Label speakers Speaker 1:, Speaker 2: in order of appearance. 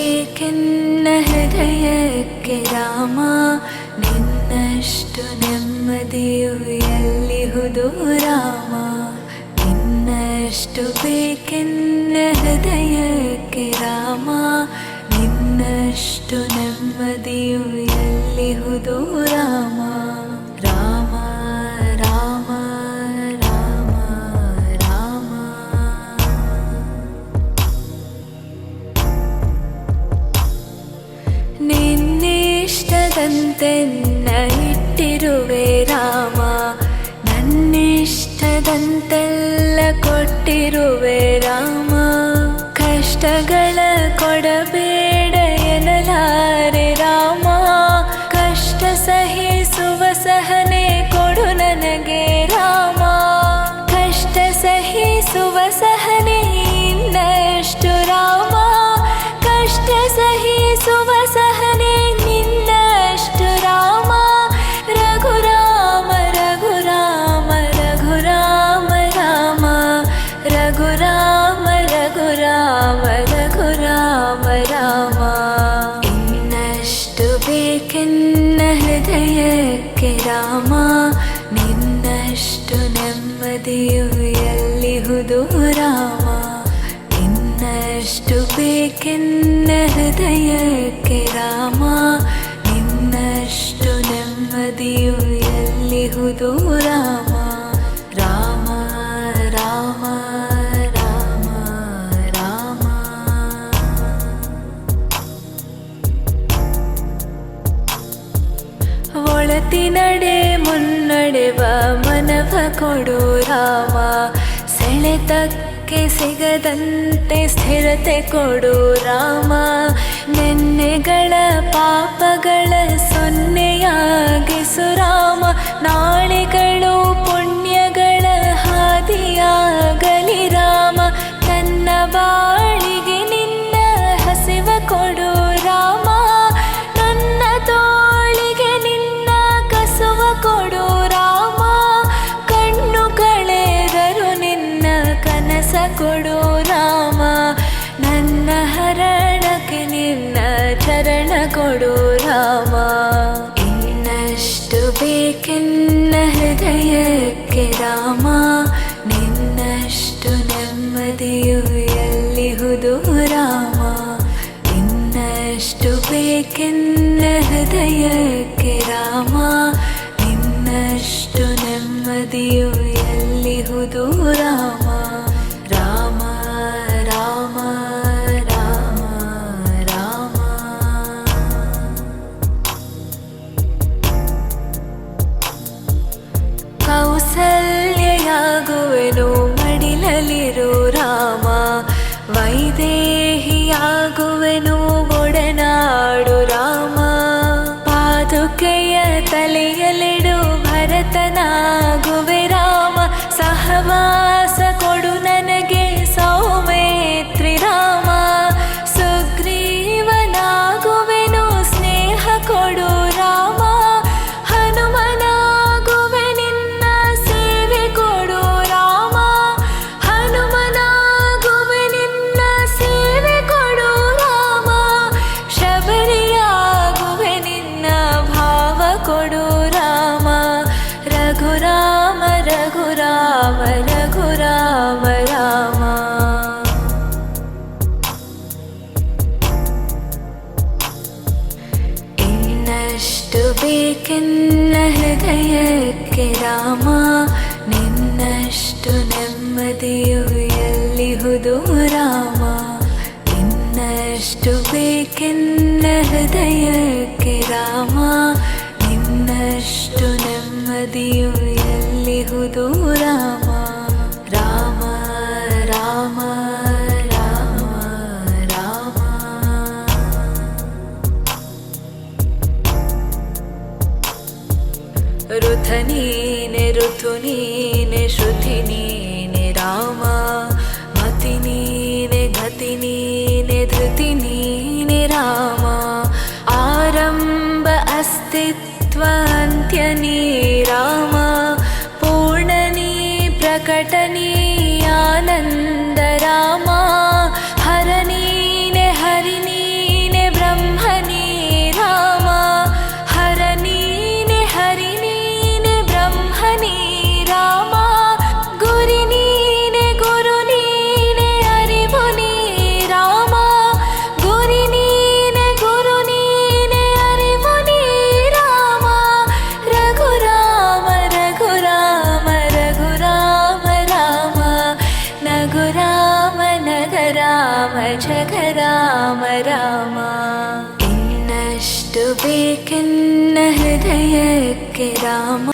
Speaker 1: ಬೇಕೆನ್ನ ಹೃದಯಕ್ಕೆ ರಾಮ, ನಿನ್ನಷ್ಟು ನೆಮ್ಮದಿಯು ಎಲ್ಲಿಹುದು ರಾಮ. ನಿನ್ನಷ್ಟು ಬೇಕೆನ್ನ ಹೃದಯಕ್ಕೆ ರಾಮ, ನಿನ್ನಷ್ಟು ನೆಮ್ಮದಿಯು ಎಲ್ಲಿಹುದು ರಾಮ. ರಾಮ ರಾಮ ರಾಮ ರಾಮ. ನಿನ್ನಿಷ್ಟದಂತೆನ್ನ ಇಟ್ಟಿರುವೆ ರಾಮ, ನನ್ನಿಷ್ಟದಂತೆಲ್ಲ ಕೊಟ್ಟಿರುವೆ ರಾಮ. ಕಷ್ಟಗಳ ಕೊಡಬೇಡ ಎನ್ನಲಾರೆ ರಾಮ, ಕಷ್ಟ ಸಹಿಸುವ ಸಹನೆ ಕೊಡು ನನಗೆ ರಾಮ. ಕಷ್ಟ ಸಹಿಸುವ ಸಹನೆ ಇನ್ನಷ್ಟು ರಾಮ, ಕಷ್ಟ ಸಹಿಸುವ ಸಹನೆ ನಿನ್ನಷ್ಟು ರಾಮ. ರಘುರಾಮ ರಘುರಾಮ ರಘುರಾಮ ರಾಮ, ರಘುರಾಮ ರಘುರಾಮ ರಘುರಾಮ ರಾಮ. ಇನ್ನಷ್ಟು ಬೇಕೆನ್ನ ಹೃದಯಕ್ಕೆ ರಾಮ, ನಿನ್ನಷ್ಟು ನೆಮ್ಮದಿಯು ಎಲ್ಲಿಹುದು ರಾಮ. ಇನ್ನಷ್ಟು ಬೇಕೆನ್ನ ಹೃದಯಕ್ಕೆ ರಾಮ, ನಿನ್ನಷ್ಟು ನೆಮ್ಮದಿಯು ಎಲ್ಲಿಹುದು ರಾಮ. ರಾಮ ರಾಮ ರಾಮ ರಾಮ. ಒಳತಿನಡೆ ಮುನ್ನಡೆವ ಮನವ ಕೊಡು ರಾಮ, ಸೆಳೆತಕ್ಕೆ ಸಿಗದಂತೆ ಸ್ಥಿರತೆ ಕೊಡು ರಾಮ. ನೆನ್ನೆಗಳ ಪಾಪಗಳ ಸೊನ್ನೆಯಾಗಿಸು ರಾಮ, ನಾಳೆಗಳು ಪುಣ್ಯಗಳ ಹಾದಿಯಾಗಲಿ ರಾಮ. ನನ್ನ ಬಾಳಿಗೆ ನಿನ್ನ ಹಸಿವ ಕೊಡು ರಾಮ, ನನ್ನ ತೋಳಿಗೆ ನಿನ್ನ ಕಸುವ ಕೊಡು ರಾಮ. ಕಣ್ಣು ಕಳೆದರು ನಿನ್ನ ಕನಸ ಕೊಡು ರಾಮ, ನನ್ನ ಹರಣಕ್ಕೆ ನಿನ್ನ ಚರಣ ಕೊಡು ರಾಮ. ಇನ್ನಷ್ಟು ಬೇಕೆನ್ನ ಹೃದಯಕ್ಕೆ ರಾಮ, ನಿನ್ನಷ್ಟು ನೆಮ್ಮದಿಯು ಎಲ್ಲಿಹುದು ರಾಮ. ಇನ್ನಷ್ಟು ಬೇಕೆನ್ನ ಹೃದಯಕ್ಕೆ ರಾಮ, ನಿನ್ನಷ್ಟು ನೆಮ್ಮದಿಯು ಎಲ್ಲಿಹುದು ರಾಮ. ರಾಮ ರಾಮ ರಾಮ ರಾಮ. ಕೌಸಲ್ಯಯಾಗುವೆನು ಮಡಿಲಲಿರು ರಾಮ, ವೈದೇಹಿಯಾಗುವೆನು ಒಡನಾಡು ರಾಮ. ಪಾದುಕೆಯ ತಲೆಯಲಿಡು ಭರತನಾಗುವೆ ರಾಮ, ಸಹವಾಸ ಕೊಡು ನನಗೆ ಸೌಮೇತ್ರಿ ರಾಮ. ಸುಗ್ರೀವನಾಗುವೆನು ಸ್ನೇಹ ಕೊಡು ರಾಮ, ಹನುಮನಾಗುವೆ ನಿನ್ನ ಸೇವೆ ಕೊಡು ರಾಮ. ಹನುಮನಾಗುವೆ ನಿನ್ನ ಸೇವೆ ಕೊಡು ರಾಮ, ಶಬರಿಯಾಗುವೆ ನಿನ್ನ ಭಾವ ಕೊಡು ರಾಮ. ರಘುರಾಮ ರಘುರಾಮ ರಘುರಾಮ ರಾಮ. ಇನ್ನಷ್ಟು ಬೇಕೆನ್ನ ಹೃದಯಕ್ಕೆ ರಾಮ, ನಿನ್ನಷ್ಟು ನೆಮ್ಮದಿಯು ಎಲ್ಲಿಹುದು ರಾಮ. ಇನ್ನಷ್ಟು ಬೇಕೆನ್ನ ಹೃದಯಕ್ಕೆ ರಾಮ, ನಿನ್ನಷ್ಟು ನೆಮ್ಮದಿಯು ಎಲ್ಲಿಹುದು ರಾಮ. ರಾಮ ರಾಮ ರಾಮ ರಾಮ. ಋಥ ನೀನೆ ಋತು ನೀನೆ ಶ್ರುತಿ ನೀನೆ ರಾಮ, ಮತಿ ನೀನೆ ಗತಿ ನೀನೆ ಧೃತಿ ನೀನೆ ರಾಮ. ಆರಂಭ ಅಸ್ತಿತ್ವ ಅಂತ್ಯ ನೀ ರಾಮ, ಪೂರ್ಣ ನೀ ಪ್ರಕಟ ನೀ ಆನಂದ ರಾಮ. ಹರ ನೀನೆ ಹರಿ ನೀನೆ ರಾಮ ರಾಮ ಇನ್ನಷ್ಟು ಬೇಕೆನ್ನ ಹೃದಯಕ್ಕೆ ರಾಮ